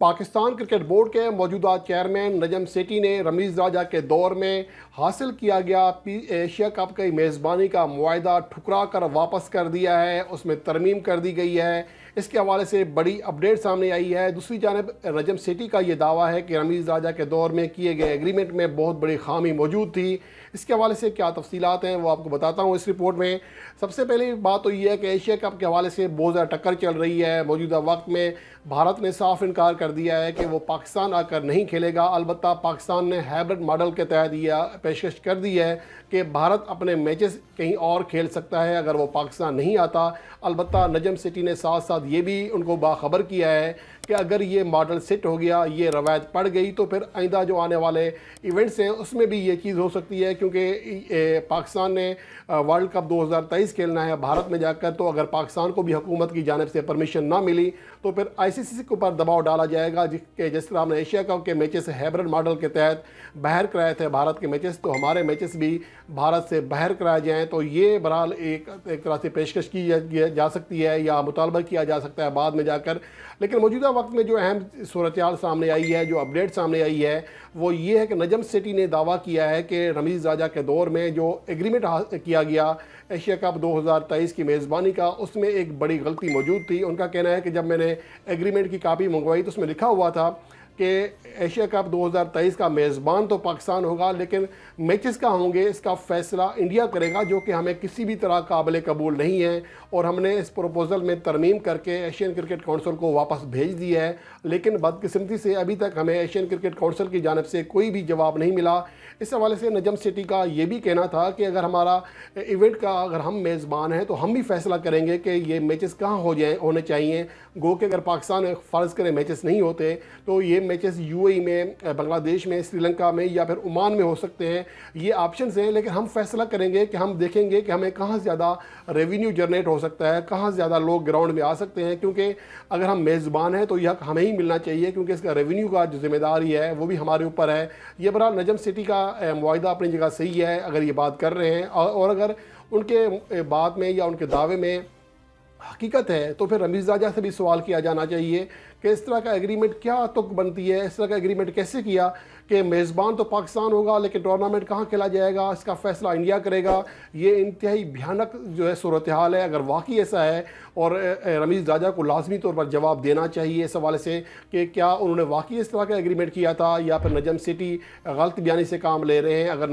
Pakistan cricket board کے موجودہ chairman Najam Sethi نے رمیز راجہ کے دور میں حاصل کیا گیا ایشیا کپ کی میزبانی کا معاہدہ ٹھکرا کر واپس کر دیا ہے، اس میں ترمیم کر دی گئی ہے۔ اس کے حوالے سے بڑی اپڈیٹ سامنے آئی ہے۔ دوسری جانب نجم سیٹھی کا یہ دعویٰ ہے کہ رمیز راجہ کے دور میں کیے گئے ایگریمنٹ میں بہت بڑی خامی موجود تھی۔ اس کے حوالے سے کیا تفصیلات ہیں وہ آپ کو بتاتا ہوں اس رپورٹ میں۔ سب سے پہلی بات تو یہ ہے کہ ایشیا کپ کے حوالے سے بہت زیادہ ٹکر چل رہی ہے۔ موجودہ وقت میں بھارت نے صاف انکار کر دیا ہے کہ وہ پاکستان آ کر نہیں کھیلے گا۔ البتہ پاکستان نے ہائبرڈ ماڈل کے تحت یہ پیشکش کر دی ہے کہ بھارت اپنے میچز کہیں اور کھیل سکتا ہے اگر وہ پاکستان نہیں آتا۔ البتہ نجم سیٹھی نے ساتھ ساتھ یہ بھی ان کو باخبر کیا ہے کہ اگر یہ ماڈل سیٹ ہو گیا، یہ روایت پڑ گئی، تو پھر آئندہ جو آنے والے ایونٹس ہیں اس میں بھی یہ چیز ہو سکتی ہے، کیونکہ پاکستان نے ورلڈ کپ 2023 کھیلنا ہے بھارت میں جا کر۔ تو اگر پاکستان کو بھی حکومت کی جانب سے پرمیشن نہ ملی تو پھر آئی سی سی کے اوپر دباؤ ڈالا جائے گا کہ جس طرح ہم نے ایشیا کپ کے میچز ہائبرڈ ماڈل کے تحت باہر کرائے تھے بھارت کے میچز، تو ہمارے میچز بھی بھارت سے باہر کرائے جائیں۔ تو یہ بہرحال ایک طرح سے پیشکش کی جا سکتی ہے یا مطالبہ کیا جا سکتا ہے بعد میں جا کر۔ لیکن موجودہ وقت میں جو اہم صورتحال سامنے آئی ہے، جو اپڈیٹ سامنے آئی ہے، وہ یہ ہے کہ نجم سیٹھی نے دعویٰ کیا ہے کہ رمیز راجہ کے دور میں جو ایگریمنٹ کیا گیا ایشیا کپ 2023 کی میزبانی کا، اس میں ایک بڑی غلطی موجود تھی۔ ان کا کہنا ہے کہ جب میں نے ایگریمنٹ کی کاپی منگوائی تو اس میں لکھا ہوا تھا کہ ایشیا کپ 2023 کا میزبان تو پاکستان ہوگا، لیکن میچز کا ہوں گے اس کا فیصلہ انڈیا کرے گا، جو کہ ہمیں کسی بھی طرح قابل قبول نہیں ہے۔ اور ہم نے اس پروپوزل میں ترمیم کر کے ایشین کرکٹ کونسل کو واپس بھیج دی ہے، لیکن بدقسمتی سے ابھی تک ہمیں ایشین کرکٹ کونسل کی جانب سے کوئی بھی جواب نہیں ملا۔ اس حوالے سے نجم سیٹھی کا یہ بھی کہنا تھا کہ اگر ہمارا ایونٹ کا اگر ہم میزبان ہیں تو ہم بھی فیصلہ کریں گے کہ یہ میچز کہاں ہونے چاہیے۔ گو کہ اگر پاکستان فرض کرے میچز نہیں ہوتے تو یہ میچز یو اے ای میں، بنگلہ دیش میں، سری لنکا میں یا پھر عمان میں ہو سکتے ہیں۔ یہ آپشنز ہیں، لیکن ہم فیصلہ کریں گے کہ ہم دیکھیں گے کہ ہمیں کہاں زیادہ ریونیو جنریٹ ہو سکتا ہے، کہاں زیادہ لوگ گراؤنڈ میں آ سکتے ہیں، کیونکہ اگر ہم میزبان ہیں تو یہ حق ہمیں ہی ملنا چاہیے، کیونکہ اس کا ریونیو کا جو ذمہ داری ہے وہ بھی ہمارے اوپر ہے۔ یہ بہرحال نجم سیٹھی کا معاہدہ اپنی جگہ صحیح ہے اگر یہ بات کر رہے ہیں، اور اگر ان کے بات میں یا ان کے دعوے میں حقیقت ہے تو پھر رمیز راجہ سے بھی سوال کیا جانا چاہیے کہ اس طرح کا ایگریمنٹ کیا تک بنتی ہے، اس طرح کا ایگریمنٹ کیسے کیا کہ میزبان تو پاکستان ہوگا لیکن ٹورنامنٹ کہاں کھیلا جائے گا اس کا فیصلہ انڈیا کرے گا۔ یہ انتہائی بھیانک جو ہے صورتحال ہے۔ اگر واقعی ایسا ہے اور رمیز راجہ کو لازمی طور پر جواب دینا چاہیے اس حوالے سے کہ کیا انہوں نے واقعی اس طرح کا ایگریمنٹ کیا تھا یا پھر نجم سیٹھی غلط بیانی سے کام لے رہے ہیں۔ اگر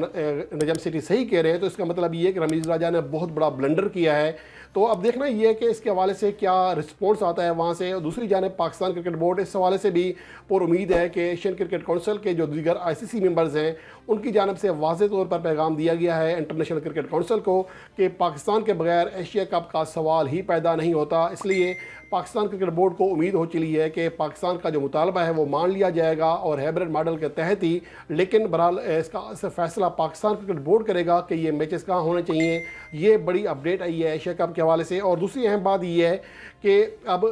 نجم سیٹھی صحیح کہہ رہے ہیں تو اس کا مطلب یہ ہے کہ رمیز راجہ نے بہت بڑا بلنڈر کیا ہے۔ تو اب دیکھنا یہ ہے کہ اس کے حوالے سے کیا رسپونس آتا ہے وہاں سے۔ دوسری جانب پاکستان کرکٹ بورڈ اس حوالے سے بھی پر امید ہے کہ ایشین کرکٹ کونسل کے جو دیگر آئی سی سی ممبرز ہیں ان کی جانب سے واضح طور پر پیغام دیا گیا ہے انٹرنیشنل کرکٹ کونسل کو کہ پاکستان کے بغیر ایشیا کپ کا سوال ہی پیدا نہیں ہوتا۔ اس لیے پاکستان کرکٹ بورڈ کو امید ہو چلی ہے کہ پاکستان کا جو مطالبہ ہے وہ مان لیا جائے گا اور ہائبرڈ ماڈل کے تحت ہی، لیکن بہرحال اس کا فیصلہ پاکستان کرکٹ بورڈ کرے گا کہ یہ میچز کہاں ہونے چاہیے۔ یہ بڑی اپڈیٹ آئی ہے ایشیا کپ کے حوالے سے۔ اور دوسری اہم بات یہ ہے کہ اب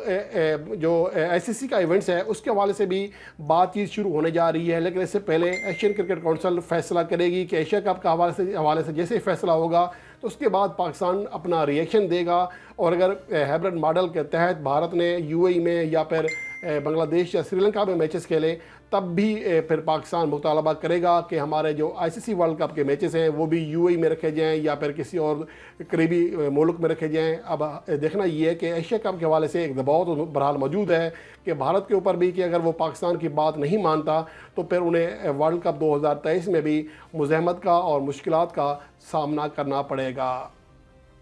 جو آئی سی سی کا ایونٹس ہے اس کے حوالے سے بھی بات چیت شروع ہونے جا رہی ہے، لیکن اس سے پہلے ایشین کرکٹ کونسل فیصلہ کرے گی کہ ایشیا کپ کا حوالے سے جیسے فیصلہ ہوگا تو اس کے بعد پاکستان اپنا ری ایکشن دے گا۔ اور اگر ہائبرڈ ماڈل کے تحت بھارت نے یو اے ای میں یا پھر بنگلہ دیش یا سری لنکا میں میچز کھیلے تب بھی پھر پاکستان مطالبہ کرے گا کہ ہمارے جو آئی سی سی ورلڈ کپ کے میچز ہیں وہ بھی یو اے ای میں رکھے جائیں یا پھر کسی اور قریبی ملک میں رکھے جائیں۔ اب دیکھنا یہ ہے کہ ایشیا کپ کے حوالے سے ایک دباؤ تو بہرحال موجود ہے کہ بھارت کے اوپر بھی کہ اگر وہ پاکستان کی بات نہیں مانتا تو پھر انہیں ورلڈ کپ 2023 میں بھی مزاحمت کا اور مشکلات کا سامنا کرنا پڑے گا۔